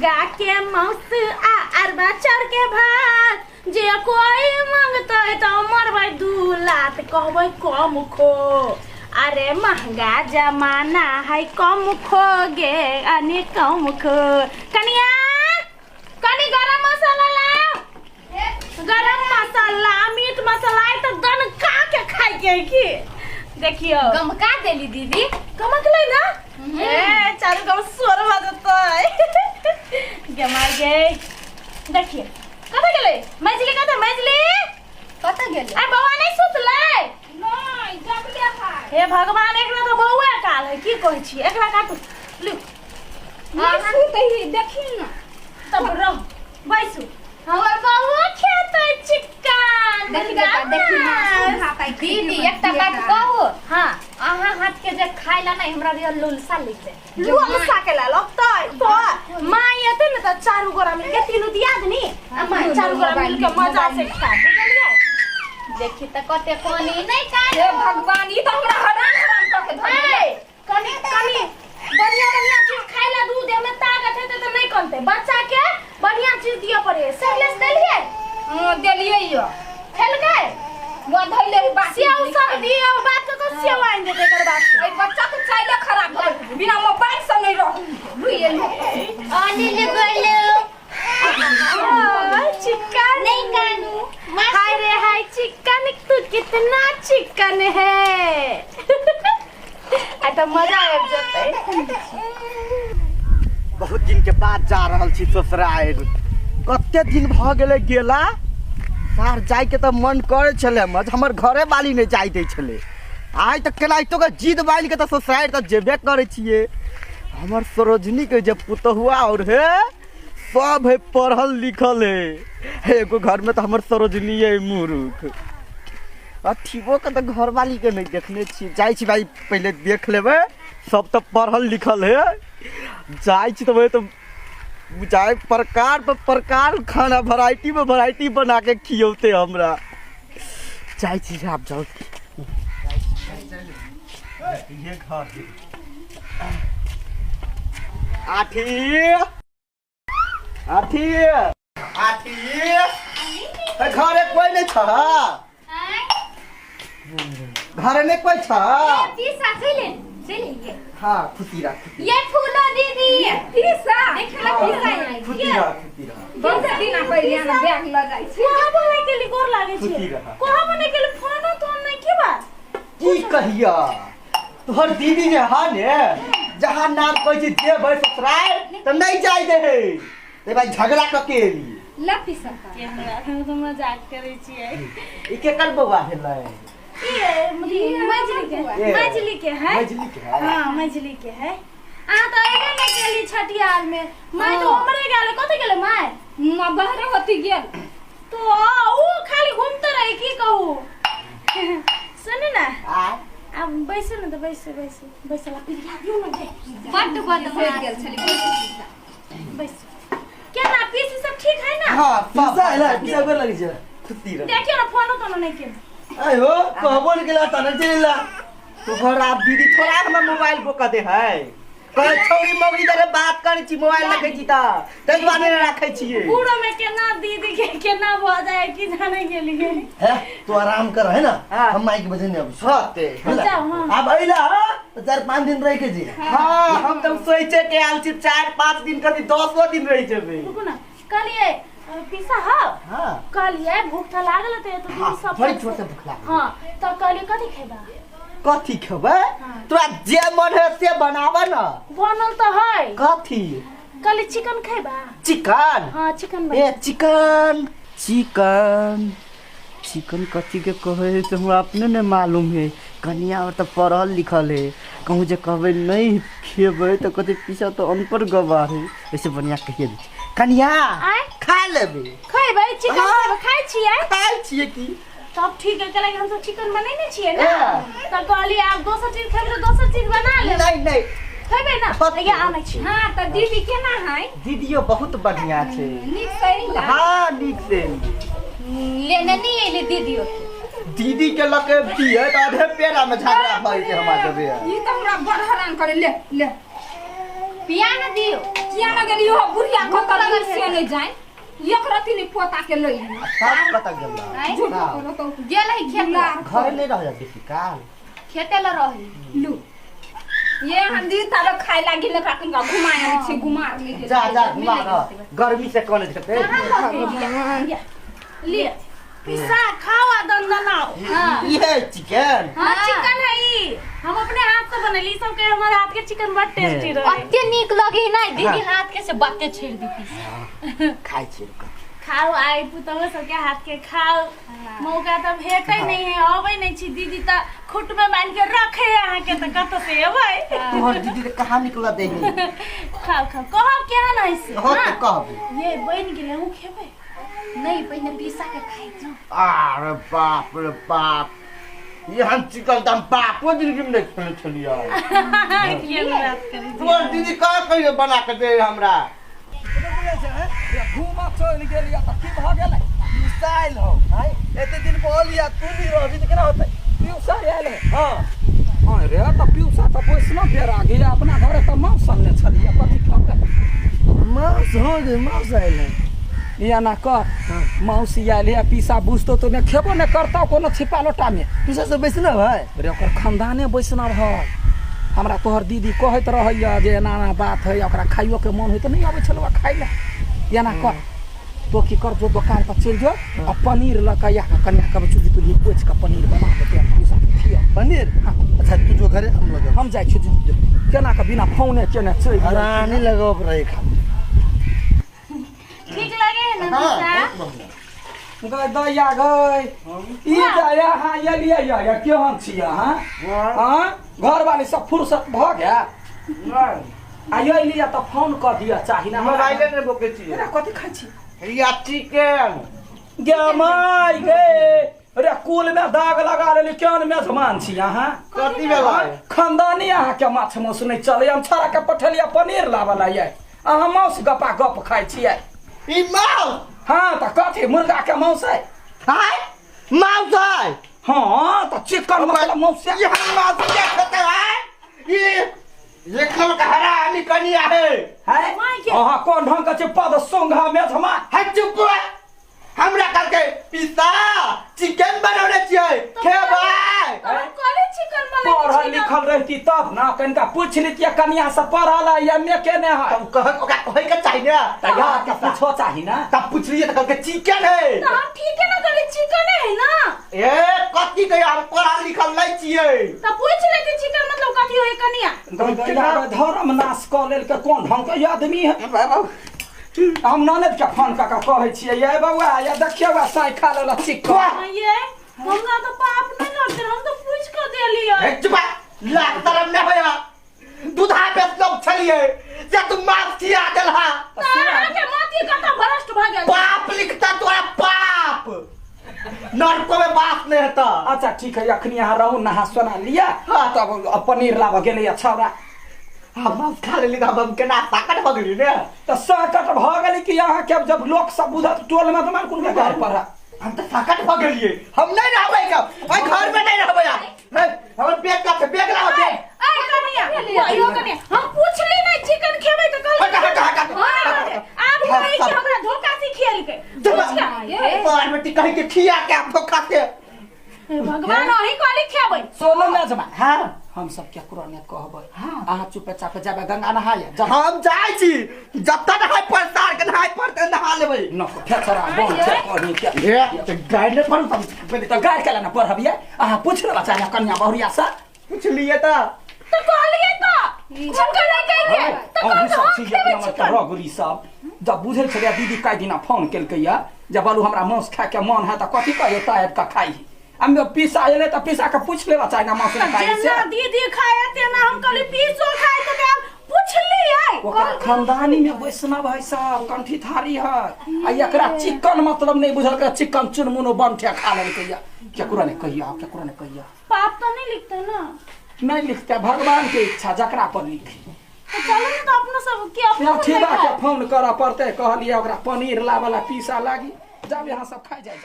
महंगा के मौत आ अरबा चार के भात जे कोई मांगते तो मरबै 2 लात कहबै कम खो। अरे महंगा जमाना है कम खो गे अने कम खो। कनिया कनी गरम मसाला लाओ। गरम मसाला मीट मसाला तो दन का के खाई के की देखियो गमका देली दीदी कमक ले ना ए चारू गम स्वर बजतै गमार गए। देखिए कत गेलै मजली कत गेलै आ बौआ नहीं सुतलै नहीं जगले है। हे भगवान एकरा तो बौआ काल है की कहै छी एकरा काटू लू नहीं सुतही देखी ना तब रह बैसू हमर बौआ खेतै चिकन देखी ना दीदी एकटा बात कहू। हां अहाँ हाथ के जे खाइला नहीं हमरा रियल लुलसा लिखते लुलसा के ला लगतै तो मां एते न त चारू गोरा मिल के तीनू दिया दनी मां चारू गोरा मिल के मजा से खा बुझलिए। देखी त कते पानी नहीं का हे भगवान ई त हमरा हरान क के धरे कनी बढ़िया चीज खाइला दूध में ताकत हेते त नहीं करते बच्चा के बढ़िया चीज दिया पड़े सेलेस देलिए देलिए यो खेल गए वो धइले बात सेव सब दियो बात तो सेव आइन देते कर बात ए बच्चा के चाइले खराब कर बिना मोबाइल से नहीं रह रुइल आने ले बोलो चिकन नहीं कानू हाय रे हाय चिकन तू कितना चिकन है आता मजा आ जाते। बहुत दिन के बाद जा रहल छी ससुराल। कते दिन भ गेले गेला सार जाय के त मन करे छले मज हमर घरे वाली नहीं जाय दे छले। आज तक केनाइतो के जिद बाइल के त ससुराल त जेबे करे छिए। हमर सरोजनी के जे पुतहुआ और है सब है पढ़ल लिखल है। एगो घर में तो हमर सरोजनी है मूर्ख अठीबो के तो घर वाली के नहीं देखने छी। जाय छी भाई पहले देख लेबे सब तो पढ़ल लिखल है। जाय छी तो तो चाहे प्रकार पर प्रकार खाना वैरायटी बना के खियोते हमरा। चाय चीज आप जाओ ये घर आठी घरे कोई नहीं था घरे में कोई था हाँ खुशी रहा ये फूलो दीदी पीसा देखला पीसा खुशी रहा बहुत दिन पहिले ना बैग लगाई छी कोहा बने के लिए गोर लागे खुशी छे रहा। कोहा बने के लिए फोन तो नहीं की बात की कहिया तोहर दीदी ने हा ने जहां नाम कहै छी देबै ससुराल त नहीं जाय दे हे ते भाई झगड़ा क के लिए ला पीसा के हमरा हम तो मजाक करे छिए ई के कर बौआ भेलै ये मजली के है मजली के है हां मजली के है आ तो एगे ने गेली छठियार में माय तो हमरे गेले कते गेले माय मां बाहर होती गेल तो ओ खाली घूमते रही की कहू सुन ना अब बैसे न तो बैसला पिया दियो न दे बड हो गेल छली बैस क्या ना पीसी सब ठीक है ना हां पिसा है पिसा कर लगी छै खुशी रहा। देखियो ना फोन तो नहीं के आय हो कहबो न गेला त न जेला तो घर आप दीदी थोड़ा हम मोबाइल बोका दे है कह छोरी मौगी दरे बात करै छी मोबाइल रखै छी त तै बाने रखै छिए बूढ़ो में केना दीदी के केना भ जाए कि जाने के लिए है तो आराम कर है ना हम माइक बजने अब सते अब अइला तो 4-5 दिन रह के जी हां हम तो सोचे के आल छी 4-5 दिन कभी 10 दिन रह जेबे रुको ना कलिए पिसा हां हां कलिए भूख था लागल त तो दीदी सब बड़ी छोट से भूख लागल हां तो कलिए कथि खेबा कथि खेबे तोरा जे मन है से बनावा ना बनल तो है कथि कलिए चिकन खेबा चिकन हां चिकन ए चिकन कथी के कहे तो हमरा अपने ने मालूम है कन्या तो पढ़ल लिखल है कहूँ जे कहबे नहीं खेबे तो कथी पीछा तो अनपढ़ गवार है ऐसे बढ़िया कहिए कन्या खा लेबे खेबे चिकन खाइ छिए की तब ठीक है चले हम तो चिकन बनैने छिए ना त कहली आप दोसर चीज खेबे तो दोसर चीज बना ले नहीं खेबे ना ये आनै छी हां त दीदी केना है दीदियो बहुत बढ़िया छे नीक सही हां नीक से लेने नहीं एले दीदियो दीदी के लके दिए त आधे पेड़ा में झगड़ा भई के हमरा देबे ई त हमरा बड़ हैरान करे ले पिया न दियो किया न गेली हो बुढ़िया खतर से नहीं जाए एक रति नहीं पोता के लई सब पता गेल झूठ बोलो तो गेल है खेत घर नहीं रह जाती काल खेते ल रही लू ये हम दी तारो खाए लागी न काकन का घुमाए छी घुमार ले जा जा घुमा रह गर्मी से कौन खेते ले पिसा खाओ दंदनाओ हां ये चिकन हां चिकन है ई हम अपने हाथ से बनली सब के हमारे हाथ के चिकन बहुत टेस्टी रहे अत्ते नीक लगे नहीं दीदी हाथ के से बातें छेड़ दी खाई छी खाओ आई पुतहो सब के हाथ के खाओ मौका तो भेटै नहीं है अबै नहीं छी दीदी त खुट में बांध के रखे अहाँ के त कत से अबै तोहर दीदी के कहां निकला दे खाओ खाओ कहब क्या नहीं से हो तो कहब ये बन गेले हम खेबै नहीं पहिने पीसा के खाइ जो अरे बाप रे बाप ये हम चिकन दम बापो जिंदगी में नहीं खेले छलिया के बात करी तोहर दीदी का कहिए बना के दे हमरा घूमा चल गेलिया त की भ गेलै मिसाइल हो हाय एते दिन बोलिया तू नहीं रहबी त केना होतै पिउसा आयल हां हां रे त पिउसा त पैसना बेरा गेल अपना घरे त मांस सन्ने छलिया कथि खाते मांस हो जे मांस आयल है या ना कह मांस आयल है पीसा बुझतो तो ने खेबो ने करता कोनो छिपा लोटा में पीसा से बैसना भाई रे ओकर खानदाने बैसना भाई हमरा तोहर दीदी कहत रहैया जे एना एना बात है ओकरा खाइयो के मन होय त नहीं आबै छलवा खाइ ले या ना कर तो की कर जो दुकान पर चल जो और पनीर लका या कन्या का चूजी तुझी पोछ का पनीर बना के पीसा खिया पनीर हां अच्छा तू जो घरे हम जाय छु केना का बिना फोने केना चल रानी लगो रहे खा ठीक लगे है ना पीसा गय दया गय ई दया हां ये लिया या केहन छिया हां हां घर वाली सब फुर्सत भ गया आइयो लिया त फोन कर दिया चाहि ना मोबाइल ने बोके छी कथि खाइ छी या चिकन गे माय गे अरे कुल में दाग लगा लेली केन में जमान छी यहां कथि भेलै खानदानी अहाँ के माछ मौस नहीं चले हम छरा के पठलिया पनीर लावला ये अहाँ मौस गपा गप खाइ छियै ई माउस हां त कथि मुर्गा के मौस है हाय माउस है हां त चिकन मतलब मौस ये हम माउस के खेते है ये खल का हरामी कनिया है अहाँ कोन ढंग के पद सोंघा में जमा है चुप हमरा कल के पिस्ता चिकन बनौले छियै खेबै हम करे चिकन पढ़ल लिखल रहती तब ना कनिका पूछ लीतिया कनिया से पढ़ल या में केने है तब कह ओकरा कहै के चाहिए ना तैया के पूछो चाहि ना तब पूछलिए त कल के चिकन है तो हम ठीक है ना करे चिकन है ना ए कथि के हम पढ़ल लिखल नहीं छियै तो पूछ लेते चिकन मतलब कथी होय कनिया धर्म नाश क लेल के कोन ढंग के आदमी है हम ननद के फोन का कहै छियै ये बौआ या देखियो बा साइ खा लेला चिकन ये हमरा तो पाप नहीं करते हम तो पूछ के देलिए ए चुप लाख तरफ में होया दूधा पे सब छलिए जे तुम मार खिया देलहा तारा के माटी कता भ्रष्ट भ गेल पाप लिखता तोरा पाप नरको में बात नहीं होता अच्छा ठीक है अखनी यहाँ रहू नहा सोना लिया तब पनीर लाव गेले छौरा हम खा लेली त हम केना ताकत भ गेली ने त संकट भ गेली कि यहाँ के जब लोग सब बुझत टोल में तमान कुन के घर पर हम त ताकत भ गेलिए हम नहीं रहबै का ओइ घर में नहीं रहबै हमर पेट का पेट लाओ दे ए कनिया यो कनिया हम पूछली नहीं चिकन खेबै त कल हटा आप कहि कि हमरा धोखा से खेल के पूछ के पर बेटी कहि के खिया के धोखा से भगवान ओही कली खेबै सोनो में जमा हां हम सब क्या कुरान कहबै अहाँ चुपे चापे जाबे गंगा नहाए हम जाय छी जब तक नहाय परसार के नहाय पर नहा लेबै न फेचरा बोल छे कोनी के ए त गाय ने पर त गाय केला न पढ़बिए अहाँ पूछ ले बच्चा कन्या बहुरिया से पूछ लिए त कहलिए तो चिकन नहीं कहिए तो हम कल सब हम चीज खेबै अपना चिकन रगुरी सब जब बुझे छलिया दीदी काई दिना फोन केलकैया जब बालू हमरा मांस खाए के मन है त कथि कहै तायद का खाई हम पीसा एले त पीसा के पूछ लेबा चाहि ना मांस खाई से जेना दीदी खाए तेना हम कहली पीसो खाए त हम पूछलिए ओकर खानदानी में वैष्णव है सब कंठी थारी है आ एकरा चिकन मतलब नहीं बुझल के चिकन चुनमुनो बनठे खा लेलकैया केकरा ने कहिया पाप तो नहीं लिखते ना नहीं लिखते भगवान के इच्छा जकरा पर लिखे तो चलो ना तो अपना सब के अपना ठीक है फोन करा पड़ते कहलिए ओकरा पनीर लावला पीसा लागी जब यहाँ सब खा जाए